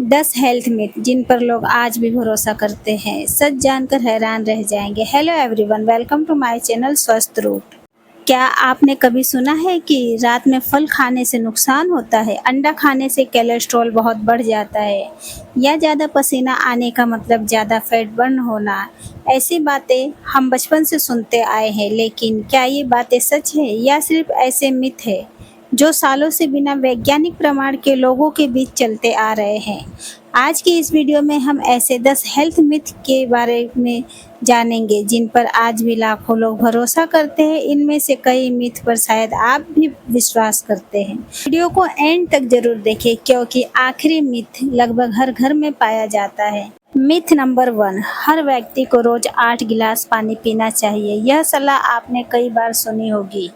10 health myth जिन पर लोग आज भी भरोसा करते हैं, सच जानकर हैरान रह जाएंगे। Hello everyone, welcome to my channel Swasth route. क्या आपने कभी सुना है कि रात में फल खाने से नुकसान होता है, अंडा खाने से कोलेस्ट्रॉल बहुत बढ़ जाता है, या ज़्यादा पसीना आने का मतलब ज़्यादा फैट बर्न होना? ऐसी बातें हम बचपन से सुनते आए हैं, लेकिन क्या ये बातें सच है या सिर्फ ऐसे मिथ है जो सालों से बिना वैज्ञानिक प्रमाण के लोगों के बीच चलते आ रहे हैं? आज की इस वीडियो में हम ऐसे 10 हेल्थ मिथ के बारे में जानेंगे जिन पर आज भी लाखों लोग भरोसा करते हैं। इनमें से कई मिथ पर शायद आप भी विश्वास करते हैं। वीडियो को एंड तक जरूर देखें, क्योंकि आखिरी मिथ लगभग हर घर में पाया जाता है। मिथ नंबर 1, हर व्यक्ति को रोज 8 गिलास पानी पीना चाहिए। यह सलाह आपने कई बार सुनी होगी।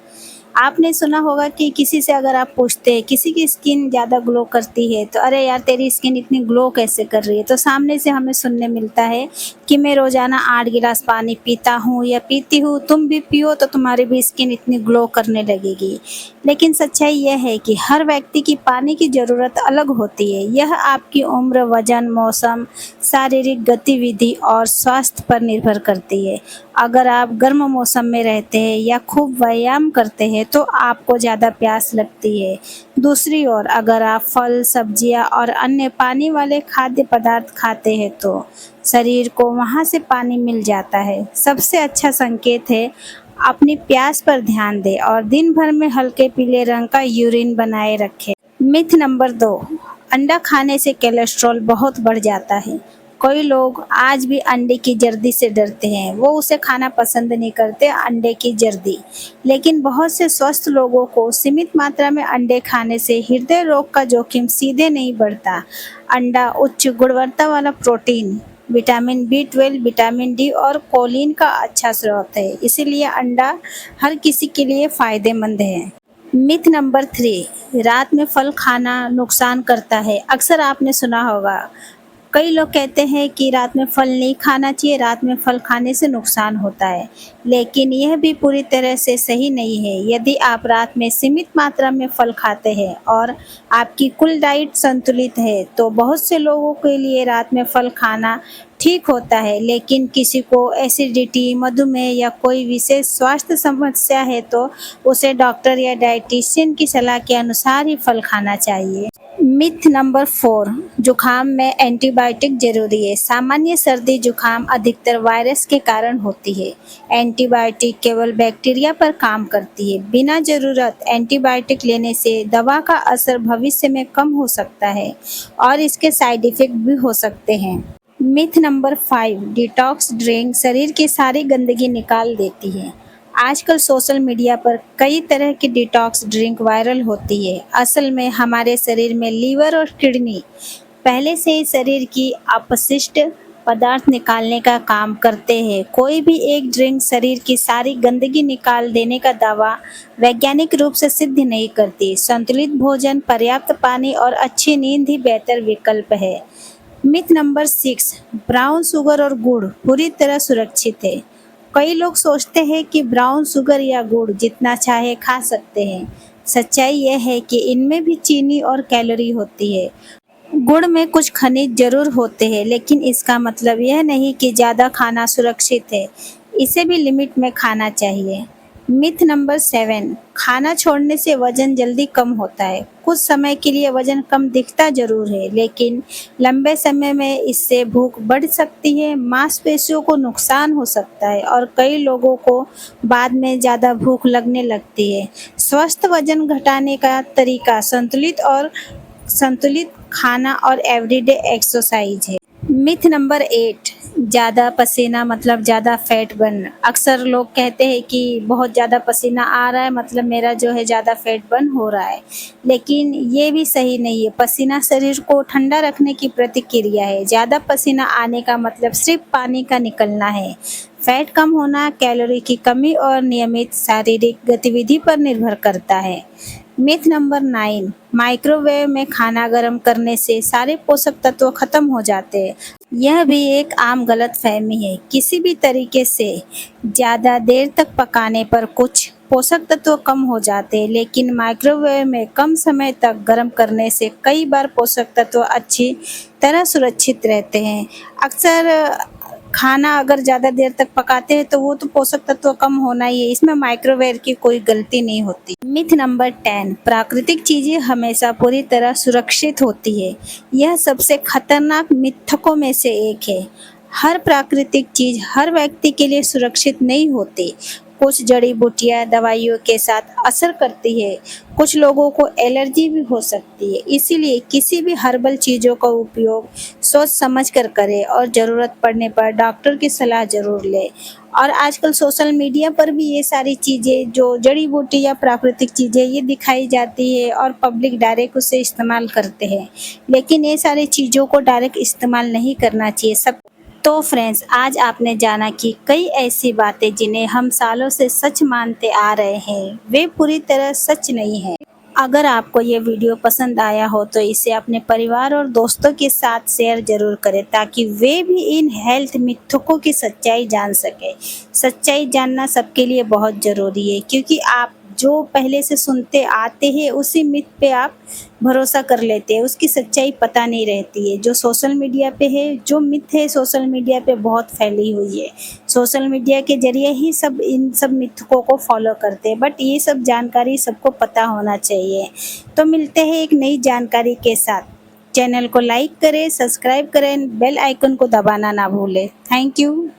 आपने सुना होगा कि किसी से अगर आप पूछते हैं किसी की स्किन ज़्यादा ग्लो करती है तो अरे यार तेरी स्किन इतनी ग्लो कैसे कर रही है, तो सामने से हमें सुनने मिलता है कि मैं रोज़ाना 8 गिलास पानी पीता हूँ या पीती हूँ, तुम भी पियो तो तुम्हारी भी स्किन इतनी ग्लो करने लगेगी। लेकिन सच्चाई यह है कि हर व्यक्ति की पानी की ज़रूरत अलग होती है। यह आपकी उम्र, वजन, मौसम, शारीरिक गतिविधि और स्वास्थ्य पर निर्भर करती है। अगर आप गर्म मौसम में रहते हैं या खूब व्यायाम करते हैं तो आपको ज़्यादा प्यास लगती है। दूसरी ओर अगर आप फल, सब्जियां और अन्य पानी वाले खाद्य पदार्थ खाते हैं तो शरीर को वहां से पानी मिल जाता है। सबसे अच्छा संकेत है अपनी प्यास पर ध्यान दें और दिन भर में हल्के पीले रंग का यूरिन बनाए रखें। मिथ नंबर 2, अंडा खाने से कोलेस्ट्रॉल बहुत बढ़ जाता है। कई लोग आज भी अंडे की जर्दी से डरते हैं, वो उसे खाना पसंद नहीं करते, अंडे की जर्दी। लेकिन बहुत से स्वस्थ लोगों को सीमित मात्रा में अंडे खाने से हृदय रोग का जोखिम सीधे नहीं बढ़ता। अंडा उच्च गुणवत्ता वाला protein, vitamin B12, vitamin D और कोलिन का अच्छा स्रोत है, इसीलिए अंडा हर किसी के लिए फायदेमंद है। मिथ नंबर 3, रात में फल खाना नुकसान करता है। अक्सर आपने सुना होगा कई लोग कहते हैं कि रात में फल नहीं खाना चाहिए, रात में फल खाने से नुकसान होता है। लेकिन यह भी पूरी तरह से सही नहीं है। यदि आप रात में सीमित मात्रा में फल खाते हैं और आपकी कुल डाइट संतुलित है तो बहुत से लोगों के लिए रात में फल खाना ठीक होता है। लेकिन किसी को एसिडिटी, मधुमेह या कोई विशेष स्वास्थ्य समस्या है तो उसे डॉक्टर या डाइटिशियन की सलाह के अनुसार ही फल खाना चाहिए। मिथ नंबर 4, जुखाम में एंटीबायोटिक जरूरी है। सामान्य सर्दी जुखाम अधिकतर वायरस के कारण होती है। एंटीबायोटिक केवल बैक्टीरिया पर काम करती है। बिना जरूरत एंटीबायोटिक लेने से दवा का असर भविष्य में कम हो सकता है और इसके साइड इफेक्ट भी हो सकते हैं। मिथ नंबर 5, डिटॉक्स ड्रिंक शरीर की सारी गंदगी निकाल देती है। आजकल सोशल मीडिया पर कई तरह की डिटॉक्स ड्रिंक वायरल होती है। असल में हमारे शरीर में लीवर और किडनी पहले से ही शरीर की अपशिष्ट पदार्थ निकालने का काम करते हैं। कोई भी एक ड्रिंक शरीर की सारी गंदगी निकाल देने का दावा वैज्ञानिक रूप से सिद्ध नहीं करती। संतुलित भोजन, पर्याप्त पानी और अच्छी नींद ही बेहतर विकल्प है। मिथ नंबर 6, ब्राउन शुगर और गुड़ पूरी तरह सुरक्षित है। कई लोग सोचते हैं कि ब्राउन शुगर या गुड़ जितना चाहे खा सकते हैं। सच्चाई यह है कि इनमें भी चीनी और कैलोरी होती है। गुड़ में कुछ खनिज जरूर होते हैं, लेकिन इसका मतलब यह नहीं कि ज़्यादा खाना सुरक्षित है। इसे भी लिमिट में खाना चाहिए। मिथ नंबर 7, खाना छोड़ने से वजन जल्दी कम होता है। कुछ समय के लिए वजन कम दिखता जरूर है, लेकिन लंबे समय में इससे भूख बढ़ सकती है, मांसपेशियों को नुकसान हो सकता है और कई लोगों को बाद में ज़्यादा भूख लगने लगती है। स्वस्थ वजन घटाने का तरीका संतुलित खाना और एवरीडे एक्सरसाइज है। मिथ नंबर 8, ज़्यादा पसीना मतलब ज़्यादा फैट बर्न। अक्सर लोग कहते हैं कि बहुत ज़्यादा पसीना आ रहा है मतलब मेरा जो है ज़्यादा फैट बर्न हो रहा है, लेकिन ये भी सही नहीं है। पसीना शरीर को ठंडा रखने की प्रतिक्रिया है। ज़्यादा पसीना आने का मतलब सिर्फ पानी का निकलना है। फैट कम होना कैलोरी की कमी और नियमित शारीरिक गतिविधि पर निर्भर करता है। मिथ नंबर 9, माइक्रोवेव में खाना गर्म करने से सारे पोषक तत्व खत्म हो जाते हैं। यह भी एक आम गलतफहमी है। किसी भी तरीके से ज़्यादा देर तक पकाने पर कुछ पोषक तत्व कम हो जाते हैं, लेकिन माइक्रोवेव में कम समय तक गर्म करने से कई बार पोषक तत्व अच्छी तरह सुरक्षित रहते हैं। अक्सर खाना अगर ज़्यादा देर तक पकाते हैं तो वो तो पोषक तत्व कम होना ही है, इसमें माइक्रोवेव की कोई गलती नहीं होती। मिथ नंबर 10, प्राकृतिक चीज़ें हमेशा पूरी तरह सुरक्षित होती है। यह सबसे खतरनाक मिथकों में से एक है। हर प्राकृतिक चीज़ हर व्यक्ति के लिए सुरक्षित नहीं होती। कुछ जड़ी बूटियां दवाइयों के साथ असर करती है, कुछ लोगों को एलर्जी भी हो सकती है। इसीलिए किसी भी हर्बल चीज़ों का उपयोग सोच समझ कर करें और ज़रूरत पड़ने पर डॉक्टर की सलाह ज़रूर लें। और आजकल सोशल मीडिया पर भी ये सारी चीज़ें जो जड़ी बूटी या प्राकृतिक चीज़ें ये दिखाई जाती है और पब्लिक डायरेक्ट उसे इस्तेमाल करते हैं, लेकिन ये सारी चीज़ों को डायरेक्ट इस्तेमाल नहीं करना चाहिए। सब तो फ्रेंड्स, आज आपने जाना कि कई ऐसी बातें जिन्हें हम सालों से सच मानते आ रहे हैं वे पूरी तरह सच नहीं है। अगर आपको ये वीडियो पसंद आया हो तो इसे अपने परिवार और दोस्तों के साथ शेयर जरूर करें ताकि वे भी इन हेल्थ मिथकों की सच्चाई जान सके। सच्चाई जानना सबके लिए बहुत ज़रूरी है, क्योंकि आप जो पहले से सुनते आते हैं उसी मिथ पे आप भरोसा कर लेते हैं, उसकी सच्चाई पता नहीं रहती है। जो सोशल मीडिया पे है, जो मिथ है सोशल मीडिया पे बहुत फैली हुई है। सोशल मीडिया के जरिए ही सब इन सब मिथकों को फॉलो करते हैं, बट ये सब जानकारी सबको पता होना चाहिए। तो मिलते हैं एक नई जानकारी के साथ। चैनल को लाइक करें, सब्सक्राइब करें, बेल आइकन को दबाना ना भूलें। Thank you.